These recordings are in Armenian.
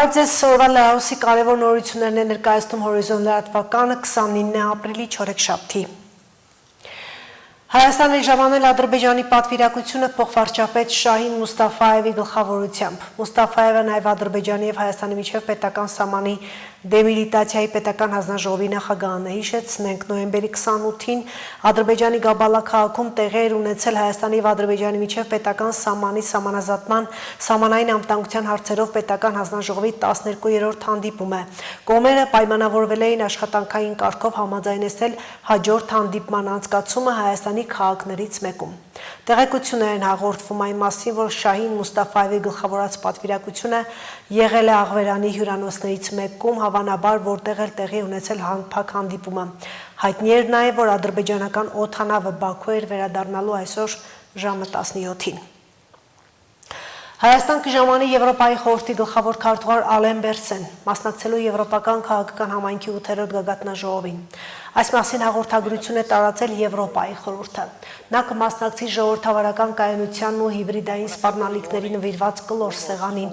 Բարև ձեզ, օրվա լրահոսի կարևոր նորություններն է ներկայացնում Հորիզոն լրատվականը 29 ապրիլի չորեքշաբթի։ Հայաստանի ժամանել Ադրբեջանի պատվիրակությունը փոխվարչապետ Շահին Մուստաֆայևի գլխավորությամբ։ Մուստաֆայևը նաև Ադրբեջանի եւ Հայաստանի միջև պետական սահմանի դեմիլիտացիայի պետական հանձնաժողովի նախագահն է։ Հիշեցնենք, նոյեմբերի 28-ին Ադրբեջանի Գաբալա քաղաքում տեղի էր ունեցել Հայաստանի եւ Ադրբեջանի միջև պետական սահմանի սահմանազատման սահմանային անվտանգության հարցերով պետական հանձնաժողովի 12-րդ հանդիպումը։ Կողմերը պայմանավորվել էին աշխատանքային կարգով համաձայնեցնել հաջորդ հանդիպման անցկացումը Հայաստանի քաղաքներից մեկում։ Տեղեկություններ են հաղորդվում այն մասին, որ Շահին Մուստաֆայևի գլխավորած պատվիրակությունը եղել է Աղվերանի հյուրանոցներից մեկում, հավանաբար որտեղ էլ տեղի ունեցել հանրափակ հանդիպումը։ Հայտնի էր նաև, որ ադրբեջանական օդանավը Բաքու էր վերադառնալու այսօր ժամը 17-ին։ Հայաստան կժամանի Եվրոպայի խորհրդի գլխավոր քարտուղար Ալեն Բերսեն մասնակցելու Եվրոպական քաղաքական համայնքի 8-րդ գագաթնաժողովին։ Այս մասին հաղորդագրություն է տարածել Եվրոպայի խորհուրդը։ Նա կմասնակցի ժողովրդավարական կայունությանն ու հիբրիդային սպառնալիքների նվիրված կլոր սեղանին,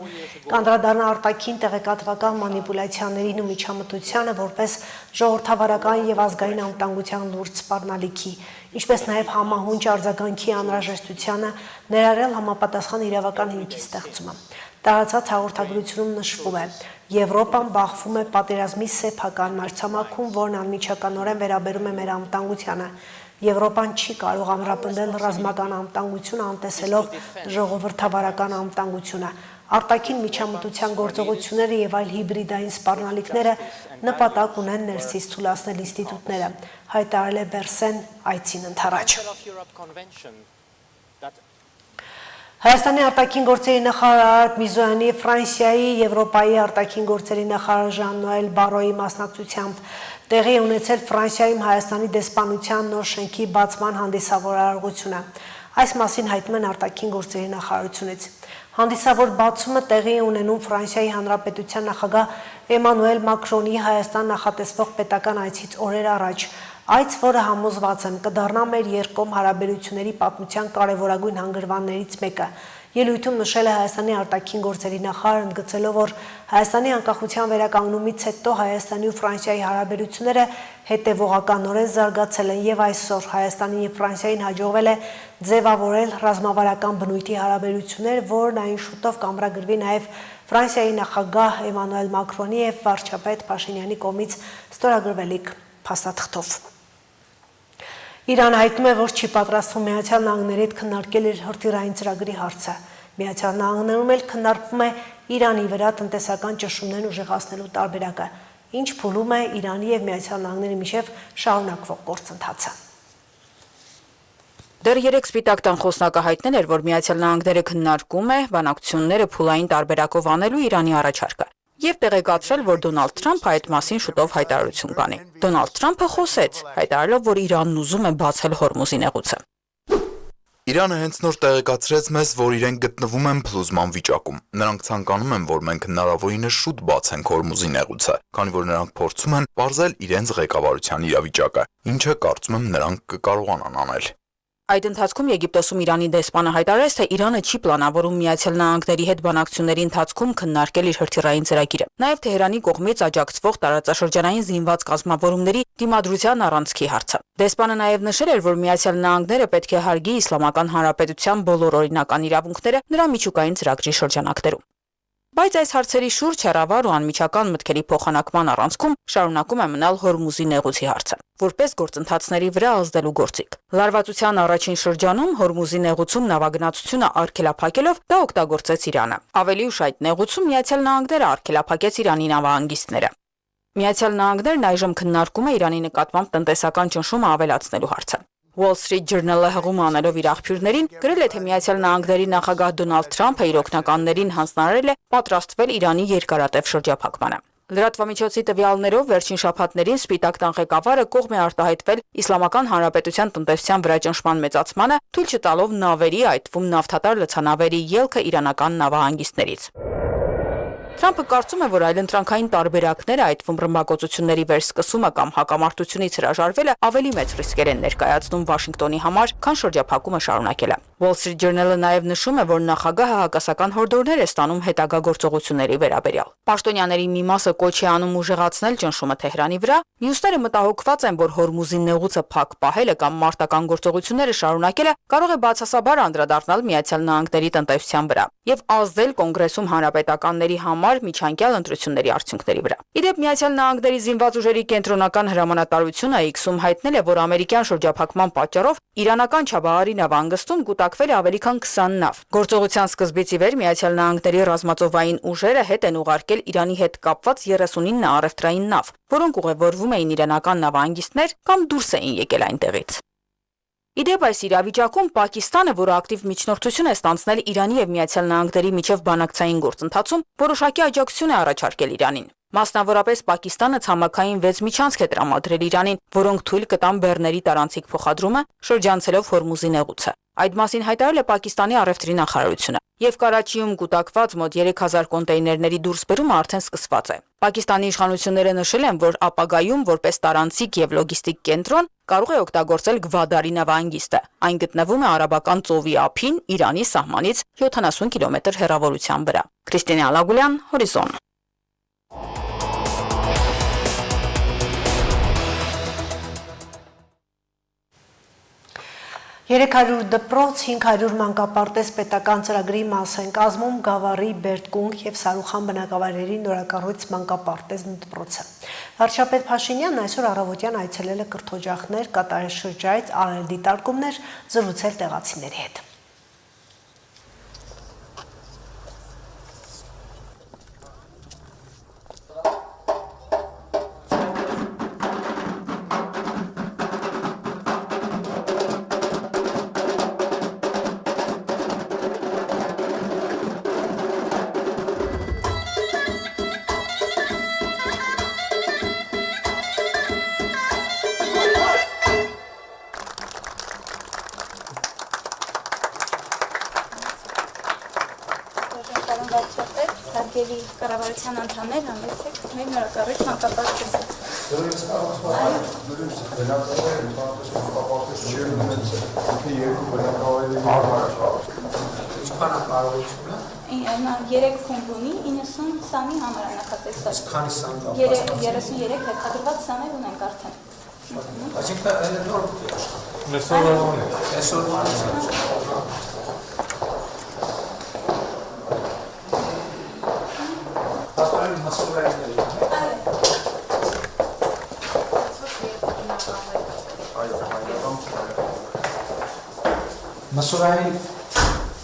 կանդրադառնա արտաքին տեղեկատվական մանիպուլյացիաներին ու միջամտությանը որպես ժողովրդավարական եւ ազգային անվտանգության լուրջ սպառնալիքի, ինչպես նաև համահունչ արձագանքի անհրաժեշտությանը, ներառյալ համապատասխան իրավական հիմքի ստեղծումը։ Տարածած հաղորդագրությունում նշվում է. Եվրոպան բախվում է պատերազմի սեփական մարտհամակում, որն անմիջականորեն վերաբերում է մեր անվտանգությանը։ Եվրոպան չի կարող ամրապնդել ռազմական անվտանգությունը անտեսելով ժողովրդավարական անվտանգությունը։ Արտաքին միջամտության գործողությունները եւ այլ հիբրիդային սպառնալիքները նպատակ ունեն ներսից թույլատնել ինստիտուտները, հայտարարել է Բերսեն այցին ընթരാճ։ Հայաստանի արտաքին գործերի նախարար Միզոյանի, Ֆրանսիայի, Եվրոպայի արտաքին գործերի նախարար Ժան-Նոել Բարոյի մասնակցությամբ տեղի ունեցել Ֆրանսիայում Հայաստանի դեսպանության նոր շենքի բացման հանդիսավոր արարողությունը։ Այս մասին հայտնում են արտաքին գործերի նախարարությունից։ Հանդիսավոր բացումը տեղի ունենում Ֆրանսիայի Հանրապետության նախագահ Էմանուել Մակրոնի Հայաստան նախատեսվող պետական այցից օրեր առաջ։ Այց, որը համոզված եմ, կդառնա մեր երկկողմ հարաբերությունների պատմության կարևորագույն հանգրվաններից մեկը։ Ելույթում նշել է Հայաստանի արտաքին գործերի նախարարը, ընդգծելով, որ Հայաստանի անկախության վերականգնումից հետո Հայաստանի ու Ֆրանսիայի հարաբերությունները հետևողականորեն զարգացել են եւ այսօր Հայաստանին եւ Ֆրանսիային հաջողվել է ձևավորել ռազմավարական բնույթի հարաբերություններ, որն այն շուտով կամրագրվի նաեւ Ֆրանսիայի նախագահ Էմանուել Մակրոնի եւ վարչապետ Փաշինյանի կողմից ստորագրվելիք փաստաթղթով։ Իրանը հայտնում է, որ չի պատրաստվում Միացյալ Նահանգների հետ քննարկել իր հրթիռային ծրագրի հարցը։ Միացյալ Նահանգներում էլ քննարկվում է Իրանի վրա տնտեսական ճնշումներն ուժեղացնելու տարբերակը, ինչ փուլում է Իրանի եւ Միացյալ Նահանգների միջև շարունակվող գործընթացը։ Դեռ 3 սպիտակ տան խոսնակը հայտնել էր, որ Միացյալ Նահանգները քննարկում է բանակցությունները փուլային տարբերակով անելու Իրանի առաջարկը եւ տեղեկացրել, որ Դոնալդ Թրամփը այդ մասին շուտով հայտարարություն կանի։ Դոնալդ Թրամփը խոսեց, հայտարարելով, որ Իրանն ուզում է բացել Հորմուզի նեղուցը։ Իրանը հենց նոր տեղեկացրեց մեզ, որ իրենք գտնվում են փլուզման վիճակում։ Նրանք ցանկանում են, որ մենք հնարավորինս շուտ բացենք Հորմուզի նեղուցը, քանի որ նրանք փորձում են բարձել իրենց ղեկավարության իրավիճակը, ինչը կարծում եմ նրանք կկարողանան անել։ Այդ ընթացքում Եգիպտոսում Իրանի դեսպանը հայտարարեց, թե Իրանը չի պլանավորում Միացյալ Նահանգների հետ բանակցությունների ընթացքում քննարկել իր հրթիռային ծրագիրը։ Նաև Թեհրանի կողմից աջակցվող տարածաշրջանային զինված կազմավորումների դիմադրության առանցքի հարցը։ Դեսպանը նաև նշել էր, որ Միացյալ Նահանգները պետք է հարգի Իսլամական Հանրապետության բոլոր օրինական իրավունքները նրա միջուկային ծրագրի շրջանակներում։ Բայց այս հարցերի շուրջ հեռավար ու անմիջական մտքերի փոխանակման առանցքում շարունակում է մնալ Հորմուզի նեղուցի հարցը, որպես գործընթացների վրա ազդելու գործիք։ Լարվածության առաջին շրջանում Հորմուզի նեղուցում նավագնացությունը արգելափակելով դա օգտագործեց Իրանը։ Ավելի ուշ այդ նեղուցում Միացյալ Նահանգները արգելափակեց Իրանի նավահանգիստները։ Միացյալ Նահանգներն այժմ քննարկում է Իրանի նկատմամբ տնտեսական ճնշումը ավելացնելու հարցը։ Wall Street Journal-ը հղում անելով իր աղբյուրներին գրել է, թե Միացյալ Նահանգների նախագահ Դոնալդ Թրամփը իր օգնականներին հանձնարարել է պատրաստվել Իրանի երկարատև շրջափակմանը։ Լրատվամիջոցի տվյալներով վերջին շաբաթներին Սպիտակ տան ղեկավարը կողմ է արտահայտվել Իսլամական Հանրապետության տնտեսության վրա ճնշման մեծացմանը, թույլ չտալով նավերի, այդ թվում նավթատար լցանավերի ելքը իրանական նավահանգիստներից։ Թրամփը կարծում է, որ այլընտրանքային տարբերակները, այդ թվում ռմբակոծությունների վերսկսումը կամ հակամարտությունից հրաժարվելը ավելի մեծ ռիսկեր են ներկայացնում Վաշինգտոնի համար, քան շրջափակումը շարունակելը։ Wall Street Journal-ը նաև նշում է, որ նախագահը հակասական հորդորներ է ստանում հետագա գործողությունների վերաբերյալ։ Պաշտոնյաների մի մասը կոչ է անում ուժեղացնել ճնշումը Թեհրանի վրա, մյուսները մտահոգված են, որ Հորմուզի նեղուցը փակ պահելը կամ մարտական գործողությունները շարունակելը կարող է բացասաբար անդրադառնալ Միացյալ Նահանգների տնտեսության վրա եւ ազդել կոնգրեսում հանրապետականների համար միջանկյալ ընտրությունների արդյունքների վրա։ Իդեպ Միացյալ Նահանգների զինված ուժերի կենտրոնական հրամանատարությունը X-ում հայտնել է, որ ամերիկյան շրջափակման պատճառով իրանական Չաբահարի նավահանգստում կուտակվել է ավելի քան 20 նավ։ Գործողության սկզբից ի վեր Միացյալ Նահանգների ռազմածովային ուժերը հետ են ուղարկել Իրանի հետ կապված 39 առևտրային նավ, որոնք ուղևորվում էին իրանական նավահանգիստներ կամ դուրս էին եկել այնտեղից։ Իդեպ այս իրավիճակում Պակիստանը, որը ակտիվ միջնորդություն է ստանձնել Իրանի եւ Միացյալ Նահանգների միջև բանակցային գործընթացում, որոշակի աջակցություն է առաջարկել Իրանին։ Մասնավորապես Պակիստանը ցամաքային 6 միջանցք է տրամադրել Իրանին, որոնք թույլ կտան բեռների տարանցիկ փոխադրումը, շրջանցելով Հորմուզի նեղուցը։ Այդ մասին հայտարարել է Պակիստանի առևտրի նախարարությունը։ Եվ Կարաչիում կուտակված մոտ 3000 կոնտեյներների դուրսբերումը արդեն սկսված է։ Պակիստանի իշխանությունները նշել են, որ ապագայում որպես տարանցիկ եւ լոգիստիկ կենտրոն կարող է օգտագործել Գվադարի նավահանգիստը։ Այն գտնվում է Արաբական ծովի ափին Իրանի սահմանից 70 կիլոմետր հեռավորության վրա։ Քրիստինե Ալագուլյան, Հորիզոն։ «300 դպրոց, 500 մանկապարտեզ» պետական ծրագրի մաս են կազմում Գավառի, Բերդկունք և Սարուխան բնակավայրերի նորակառույց մանկապարտեզն ու դպրոցը։ Վարչապետ Փաշինյանն այսօր առավոտյան այցելել է կրթօջախներ, կատարել շրջայց, արել դիտարկումներ, զրուցել տեղացիների հետ։ Հարգելի կառավարության անդամներ, համեցեք մեր նորակառույց մանկապարտեզը։ Նա 3 խումբ ունի, 90 սամի համար է նախատեսված։ Քանի սամ կա։ 33 հետադրված սամեր ունենք արդեն։ Այսինքն այն նոր այսօր Մսուրային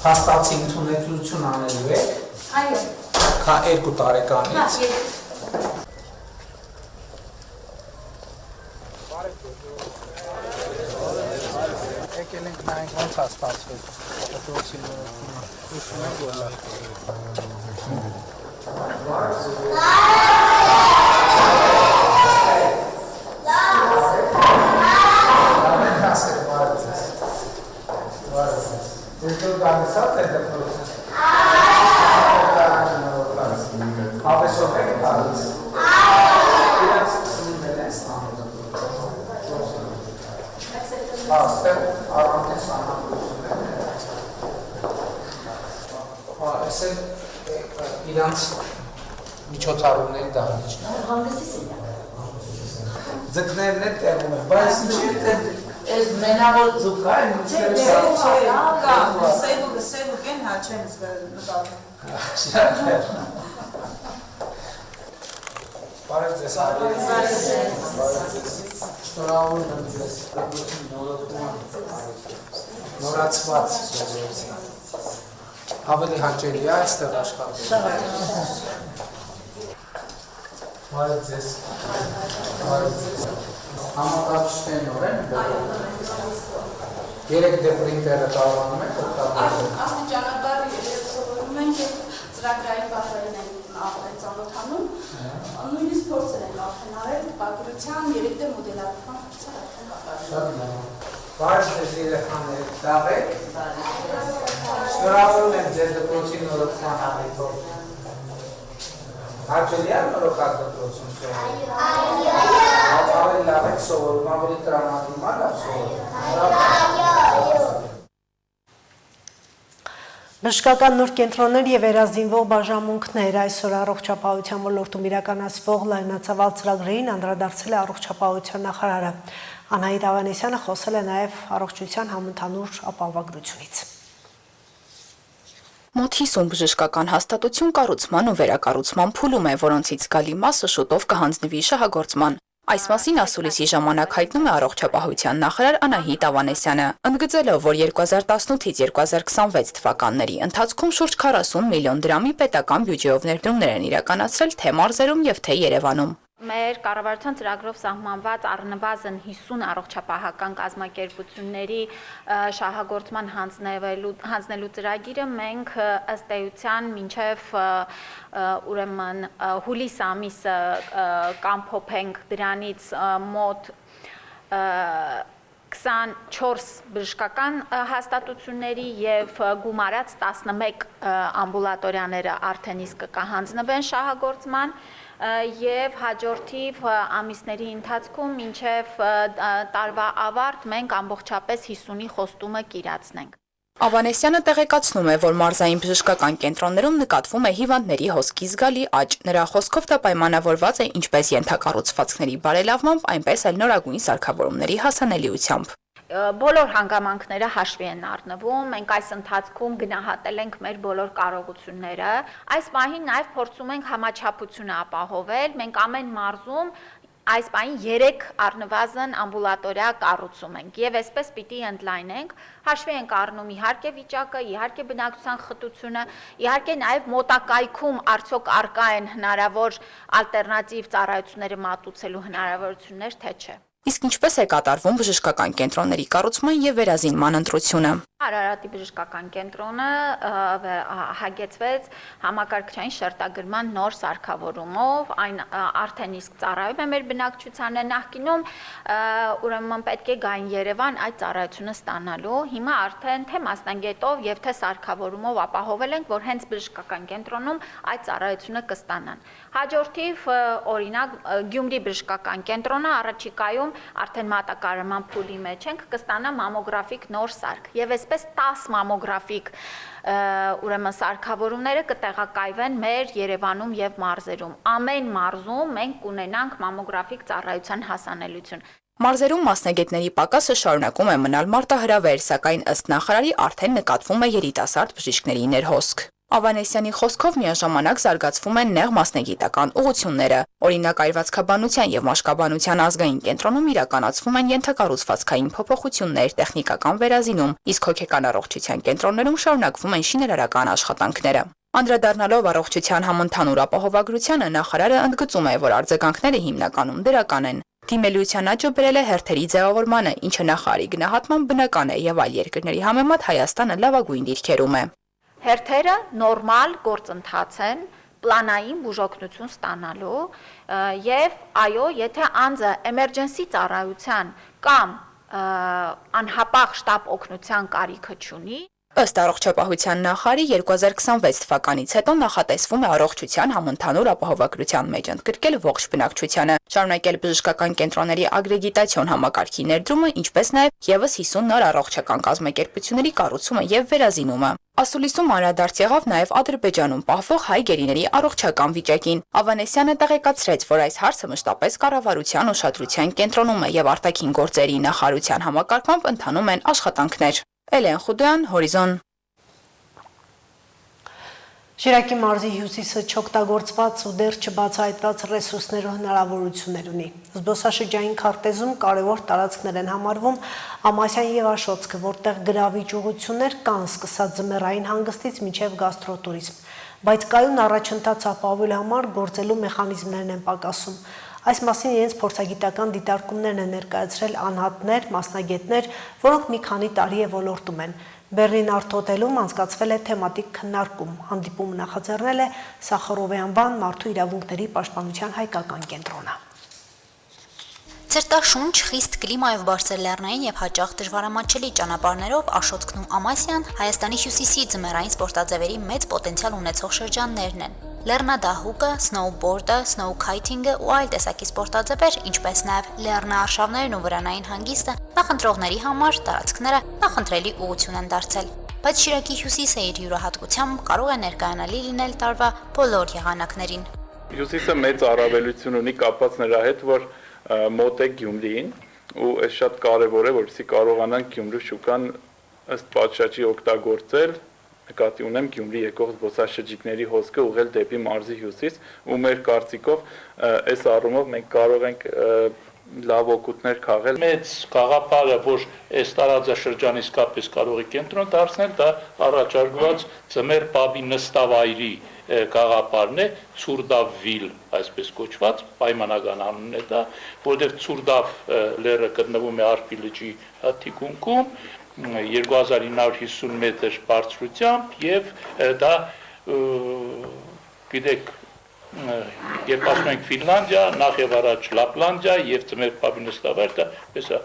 հաստացի ընդունեցություն անելու եք։ Այո։ Քա 2 տարեկանից։ Եկել ենք նայենք ոնց է ստացվել։ Դպրոցի նորությունը։ Հուսում եմ որ լավ։ Իրանց միջոցառումների դահլիճն է։ Ձկներն է տեղում է, բայց ինչի Ez menavol zukai, Սեվուկ են հա չեմ զգալու։ Բարև ձեզ։ Շնորհավորում եմ ձեզ։ Նորացված զոհվեցին։ Ավելի հաճելի է այստեղ աշխատել։ Բարև ձեզ։ Բարև ձեզ։ Համակարգիչներն նոր են։ Երեք դեպրինտերը կարողանում եք օգտագործել։ Աստիճանաբար սովորում են եւ ծրագրային բաժերին են արդեն ծանոթանում, նույնիսկ փորձեր են արդեն արել պատմության 3D մոդելավորման փորձեր արդեն կատարել։ Բարև ձեզ երեխաներ, լավ եք։ Շնորհավորում եմ ձեր դպրոցի նորոգման համերգով։ Հաճելի է նորոգած դպրոցում սովորել։ Ավելի լավ եք սովորում, ավելի տրամադրում է լավ սովորում։ Բժշկական նոր կենտրոններ եւ վերազինվող բաժանմունքներ այսօր առողջապահության ոլորտում իրականացվող լայնածավալ ծրագրերին անդրադարձել է առողջապահության նախարարը։ Անահիտ Ավանեսյանը խոսել է նաեւ առողջության համընդհանուր ապահովագրությունից։ Մոտ 50 բժշկական հաստատություն կառուցման ու վերակառուցման փուլում է, որոնցից զգալի մասը շուտով կհանձնվի շահագործման։ Այս մասին ասուլիսի ժամանակ հայտնում է առողջապահության նախարար Անահիտ Ավանեսյանը, ընդգծելով, որ 2018-ից 2026 թվականների ընթացքում շուրջ 40 միլիոն դրամի պետական բյուջեով ներդրումներ են իրականացրել թե մարզերում եւ թե Երևանում։ Մեր կառավարության ծրագրով սահմանված առնվազն 50 առողջապահական կազմակերպությունների շահագործման հանձնելու ծրագիրը մենք ըստ էության մինչև ուրեմն հուլիս ամիսը կամփոփենք դրանից մոտ 24 բժշկական հաստատությունների եւ գումարած 11 ամբուլատորիաները արդեն իսկ կհանձնվեն շահագործման եւ հաջորդիվ ամիսների ընթացքում մինչեւ տարվա ավարտ մենք ամբողջապես 50-ի խոստումը կիրացնենք։ Ավանեսյանը տեղեկացնում է, որ մարզային բժշկական կենտրոններում նկատվում է հիվանդների հոսքի զգալի աճ։ Նրա խոսքով դա պայմանավորված է ինչպես ենթակառուցվածքների բարելավմամբ, այնպես էլ նորագույն սարքավորումների հասանելիությամբ։ Բոլոր հանգամանքները հաշվի են առնվում, մենք այս ընթացքում գնահատել ենք մեր բոլոր կարողությունները, այս պահին նաև փորձում ենք համաչափությունը ապահովել, մենք ամեն մարզում այս պահին 3 առնվազն ամբուլատորիա կառուցում ենք եւ այսպես պիտի ընդլայնենք, հաշվի ենք առնում իհարկե վիճակը, իհարկե բնակչության խտությունը, իհարկե նաեւ մոտակայքում արդյոք արկա են հնարավոր ալտերնատիվ ծառայությունները մատուցելու հնարավորություններ, թե չէ։ Իսկ ինչպես է կատարվում բժշկական կենտրոնների կառուցման եւ վերազինման ընտրությունը։ Արարատի բժշկական կենտրոնը հագեցվեց համակարգչային շերտագրման նոր սարքավորումով, այն արդեն իսկ ծառայում է մեր բնակչությանը, նախկինում ուրեմն պետք է գային Երևան այդ ծառայությունը ստանալու, հիմա արդեն թե մասնագետով եւ թե սարքավորումով ապահովել ենք, որ հենց բժշկական կենտրոնում այդ ծառայությունը կստանան։ Հաջորդիվ օրինակ Գյումրի բժշկական կենտրոնը առաջիկայում արդեն մատակարարման փուլի մեջ ենք, կստանա մամոգրաֆիկ նոր սարք եւ այսպես 10 մամոգրաֆիկ ուրեմն սարքավորումները կտեղակայվեն մեր Երևանում եւ մարզերում։ Ամեն մարզում մենք կունենանք մամոգրաֆիկ ծառայության հասանելիություն։ Մարզերում մասնագետների պակասը շարունակում է մնալ մարտահրավեր, սակայն ըստ նախարարի արդեն նկատվում է երիտասարդ բժիշկների ներհոսք։ Ավանեսյանի խոսքով միաժամանակ զարգացվում են նեղ մասնագիտական ուղղությունները։ Օրինակ այրվածքաբանության եւ մաշկաբանության ազգային կենտրոնում իրականացվում են ենթակառուցվածքային փոփոխություններ, տեխնիկական վերազինում, իսկ հոգեկան առողջության կենտրոններում շարունակվում են շինարարական աշխատանքները։ Անդրադառնալով առողջության համընդհանուր ապահովագրությանը նախարարը ընդգծում է, որ արձագանքները հիմնականում դրական են։ Դիմելիության աճը բերել է հերթերի ձևավորմանը, ինչը նախարարի գնահատմամբ բնական է եւ այլ երկրների համեմատ Հայաստանը լավագույն դիրքերում է։ Հերթերը նորմալ գործընթաց են, պլանային բուժօգնություն ստանալու եւ այո, եթե անձը էմերջենսի ծառայության կամ անհապաղ շտապ օգնության կարիքը չունի, ըստ առողջապահության նախարարի 2026 թվականից հետո նախատեսվում է առողջության համընդհանուր ապահովագրության մեջ ընդգրկել ողջ բնակչությանը, շարունակել բժշկական կենտրոնների ագրեգիտացիոն համակարգի ներդրումը, ինչպես նաև եւս 50 նոր առողջական կազմակերպությունների կառուցումը եւ վերազինումը։ Ասուլիսում անդրադարձ եղավ նաև Ադրբեջանում պահվող հայ գերիների առողջական վիճակին։ Ավանեսյանը տեղեկացրեց, որ այս հարցը մշտապես կառավարության ուշադրության կենտրոնում է եւ արտաքին գործերի նախարարության համակարգմամբ ընթանում են աշխատանքներ։ Էլեն Խուդյան, Հորիզոն։ Շիրակի մարզի հյուսիսը չօգտագործված ու դեռ չբացահայտված ռեսուրսներով հնարավորություններ ունի։ Զբոսաշրջային քարտեզում կարևոր տարածքներ են համարվում Ամասյան եւ Աշոտսկը, որտեղ գրավիչ ուղղություններ կան սկսած ձմեռային հանգստից մինչեւ գաստրոտուրիզմ, բայց կայուն առաջընթաց ապահովելու համար գործելու մեխանիզմներն են պակասում։ Այս մասին իրենց փորձագիտական դիտարկումներն են ներկայացրել անհատներ, մասնագետներ, որոնք մի քանի տարի է ոլորտում են։ Բեռլին Արտ հոթելում անցկացվել է թեմատիկ քննարկում։ Հանդիպումը նախաձեռնել է Սախարովի անվան մարդու իրավունքների պաշտպանության հայկական կենտրոնը։ Ցերտաշունչ, խիստ կլիմայով բարձր լեռնային եւ հաճախ դժվարամատչելի ճանապարհներով Աշոտսկն ու Ամասյան Հայաստանի հյուսիսի ձմեռային սպորտաձևերի մեծ պոտենցիալ ունեցող շրջաններն են։ Լեռնադահուկը, սնոուբորդը, սնոուքայթինգը ու այլ տեսակի սպորտաձևեր, ինչպես նաև լեռնաարշավներն ու վրանային հանգիստը նախընտրողների համար տարածքները նախընտրելի ուղղություն են դարձել։ բայց Շիրակի հյուսիսը իր յուրահատկությամբ կարող է ներկայանալի լինել տարվա բոլոր եղանակներին։ Հյուսիսը մեծ առավելություն ունի կապված նրա հետ, որ մոտ է Գյումրիին, ու այս շատ կարևոր է, որպեսզի կարողանանք Գյումրու շուկան ըստ պատշաճի օգտագործել, նկատի ունեմ Գյումրի եկող զբոսաշրջիկների հոսքը ուղղել դեպի մարզի հյուսիս, ու մեր կարծիքով այս առումով մենք կարող ենք լավ օգուտներ քաղել։ Մեծ գաղափարը, որ այս տարածաշրջանը իսկապես կարող է կենտրոն դարձնել, դա առաջարկված ձմեռ պաբի նստավայրի գաղափարն է, Ցուրդավվիլ, այսպես կոչված, պայմանական անունն է դա, որտեղ Ցուրդավ լեռը գտնվում է Արփի լճի թիկունքում, 2950 մետր բարձրությամբ եւ դա գիտեք երբ ասում ենք Ֆինլանդիա, նախ եւ առաջ Լապլանդիա եւ ծմեր պաբի նստավայր, դա հեսա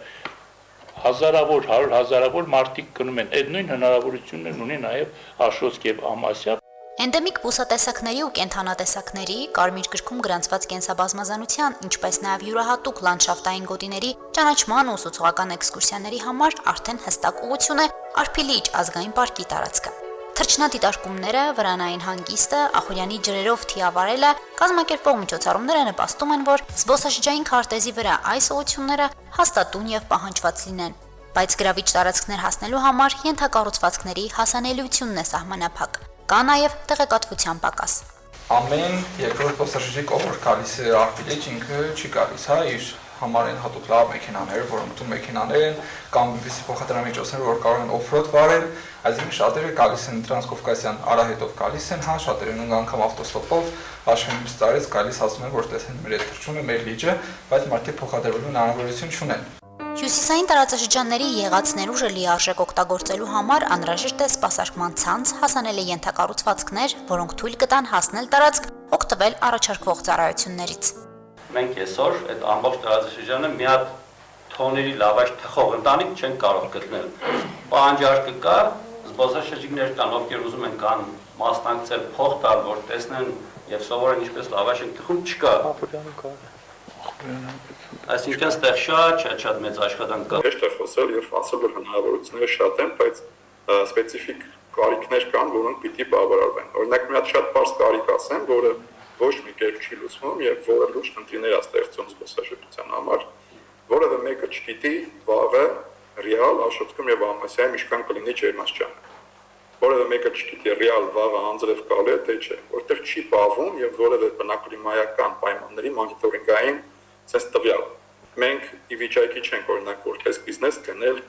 հազարավոր, 100,000 մարդիկ գնում են, այդ նույն հնարավորություններն ունի նաեւ Աշոտսկ եւ Ամասիա։ Էնդեմիկ բուսատեսակների ու կենդանատեսակների, կարմիր գրքում գրանցված կենսաբազմազանության, ինչպես նաև յուրահատուկ լանդշաֆտային գոտիների ճանաչման ու սոցիալական էքսկուրսիաների համար արդեն հստակ ուղղություն է Արփիլիճ ազգային պարկի տարածքը։ Թռչնադիտարկումները, վրանային հանգիստը, Ախուրյանի ջրերով թիավարելը, կազմակերպող միջոցառումները նպաստում են, որ զբոսաշրջային քարտեզի վրա այս ուղղությունները հաստատուն եւ պահանջված լինեն, բայց գրավիչ տարածքներ հասնելու համար ենթակառուցվածքների հասանելիությունն է սահմանափակ։ Կա նաև տեղեկատվության պակաս։ Ամեն երկրորդ զբոսաշրջիկ ով գալիս է Արփիլիճ, ինքը չի գալիս, հա, իր համար են հատուկ լավ մեքենաներ, որոնք մեքենաներ են կամ այնպիսի փոխադրամիջոցներ, որ կարող են օֆրոդ վարել, այսինքն շատերը գալիս են Տրանսկովկասյան արահետով գալիս են, հա, շատերը նույն անգամ ավտոստոպով աշխարհի տարեց գալիս ասում են, որ տեսեն մեր թռչունը, մեր լիճը, բայց մարդիկ փոխադրվելու հնարավորություն չունեն։ Հյուսիսային տարածաշրջանների եղած ներուժը լիարժեք օգտագործելու համար անհրաժեշտ է սպասարկման ցանց, հասանելի ենթակառուցվածքներ, որոնք թույլ կտան հասնել տարածք, օգտվել առաջարկվող ծառայություններից։ Մենք այսօր այդ ամբողջ տարածաշրջանը մի հատ թոների լավաշ թխող ընտանիք չեն կարող գտնել։ Պահանջարկը կա, զբոսաշրջիկներ կան, ովքեր ուզում են կան մասնակցել, փող տալ, որ տեսնեն եւ սովորեն ինչպես լավաշ են թխում, չկա։ Այսինքն այստեղ շատ մեծ աշխատանք կա։ Հեշտ է խոսել եւ ասել, որ հնարավորությունները շատ են, բայց սպეციფიկ կարիքներ կան, որոնք պիտի բավարարվեն։ Օրինակ մի հատ շատ բարձ կարիք ասեմ, որը ոչ մի կերպ չի լուծվում եւ որը լուրջ խնդիրներ է ստեղծում զբոսաշրջության համար, որևէ մեկը չգիտի վաղը ռեալ Աշոտսկում եւ Ամասիայում ինչքան կլինի ջերմաստիճանը։ Որևէ մեկը չգիտի ռեալ վաղը անձրև գալու է թե չէ, որտեղ չի բավում եւ որևէ բնակլիմայական պայմանների մոնիտորինգային ցես տվյալ։ Մենք ի վիճակի չենք օրինակ որպես բիզնես գնել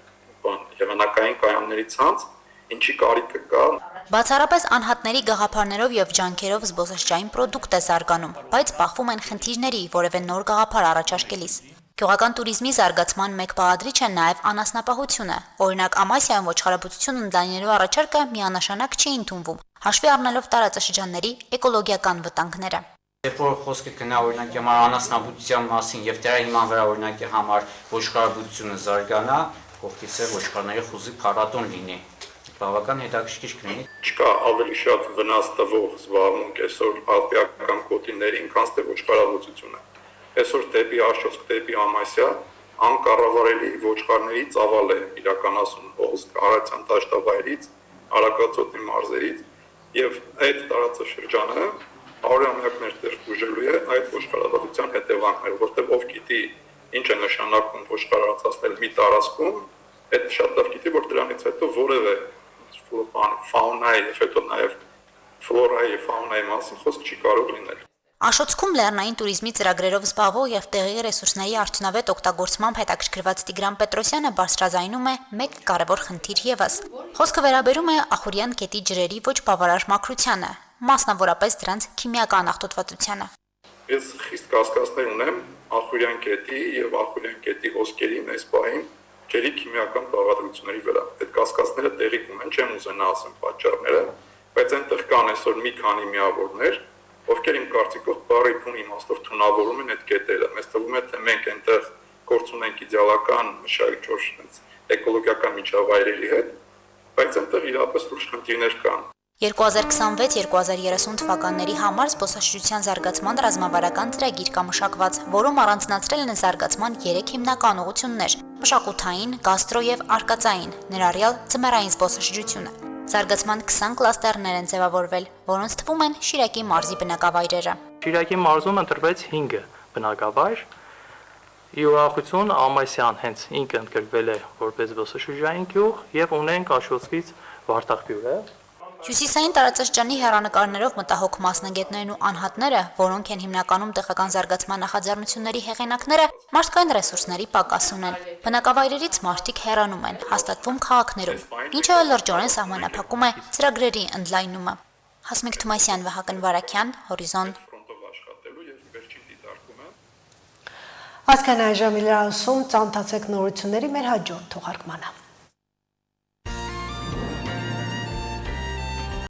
եղանակային կայանների ցանց, ինչի կարիքը կա։ Բացառապես անհատների գաղափարներով եւ ջանքերով զբոսաշրջային պրոդուկտ է զարգանում, բայց բախվում են խնդիրների, որևէ նոր գաղափար առաջարկելիս։ Գյուղական туриզմի զարգացման մեկ բաղադրիչ է նաեւ անասնապահությունը։ Օրինակ Ամասիայում ոչխարաբուծություն ընդլայնելու առաջարկը միանշանակ չի ընդունվում, հաշվի առնելով տարածաշրջանների էկոլոգիական վտանգները։ Երբ որ խոսքը գնա օրինակի համար անասնաբուծության մասին եւ դրա հիման վրա օրինակի համար ոչխարաբուծությունը զարգանա, կողքից է ոչխարների խուզի փառատոն լինի։ Բավական հետաքրքիր կլինի։ Չկա ավելի շատ վնաս տվող զբաղմունք այսօր ալպիական գոտիներին, քան թե ոչխարաբուծությունը։ Այսօր դեպի Աշոտսկ, դեպի Ամասիա անկառավարելի ոչխարների ծավալ է իրականացում Օղսկ, Արարատյան դաշտավայրից, Արագածոտնի մարզերից եւ այդ տարածաշրջանը Արամյակներ դեռ բուժելու է այդ ոչխարաբուծության հետևանքները, որտեղ ով գիտի ինչ է նշանակում ոչխարացնել մի տարածքում, այդ շատ լավ գիտի, որ դրանից հետո որևէ ֆաունայի եւ հետո նաեւ ֆլորայի եւ ֆաունայի մասին խոսք չի կարող լինել։ Աշոտսկում լեռնային туриզմի ծրագրերով զբաղվող եւ տեղի ռեսուրսների արդյունավետ օգտագործմամբ հետաքրքրված Տիգրան Պետրոսյանը բարձրաձայնում է մեկ կարևոր խնդիր եւս։ Խոսքը վերաբերում է Ախուրյան գետի ջրերի ոչ բավարար մաքրությանը, մասնավորապես դրանց քիմիական աղտոտվածությանը։ Ես խիստ կասկածներ ունեմ Ախուրյան գետի եւ Ախուրյան գետի ոսկերի այս պահին ջրի քիմիական բաղադրությունների վրա։ Այդ կասկածները տեղի կունեն, չեմ ուզենա ասեմ պատճառները, բայց այնտեղ կան այսօր մի քանի միավորներ, ովքեր իմ կարծիքով բարի բուն իմաստով թունավորում են այդ գետերը։ Մեզ թվում է, թե մենք այնտեղ գործ ունենք իդեալական մշակույթ էկոլոգիական միջավայրերի հետ, բայց այնտեղ իրապես լուրջ խնդիրներ կան։ 2026-2030 թվականների համար զբոսաշրջության զարգացման ռազմավարական ծրագիր կա մշակված, որում առանձնացրել են զարգացման 3 հիմնական ուղղություններ՝ մշակութային, գաստրո եւ արկածային, ներառյալ ձմեռային զբոսաշրջությունը։ Զարգացման 20 կլաստերներ են ձևավորվել, որոնց թվում են Շիրակի մարզի բնակավայրերը։ Շիրակի մարզում ընտրվեց 5 բնակավայր։ Ի ուրախություն Ամասյան հենց ինքը ընդգրկվել է որպես զբոսաշրջային գյուղ եւ ունենք Աշոտскից Վարդախբյուրը։ Հյուսիսային տարածաշրջանի հեռանկարներով մտահոգ մասնագետներն ու անհատները, որոնք են հիմնականում տեղական զարգացման նախաձեռնությունների հեղինակները, մարդկային ռեսուրսների պակաս ունեն։ Բնակավայրերից մարդիկ հեռանում են, հաստատվում քաղաքներում, ինչը լրջորեն սահմանափակում է ծրագրերի ընդլայնումը։ Հասմիկ Թումասյան, Վահագն Վարակյան, Հորիզոն։ Այսքան այժմ իրարացում ծանոթացեք նորությունների մեր հաջորդ թողարկմանը։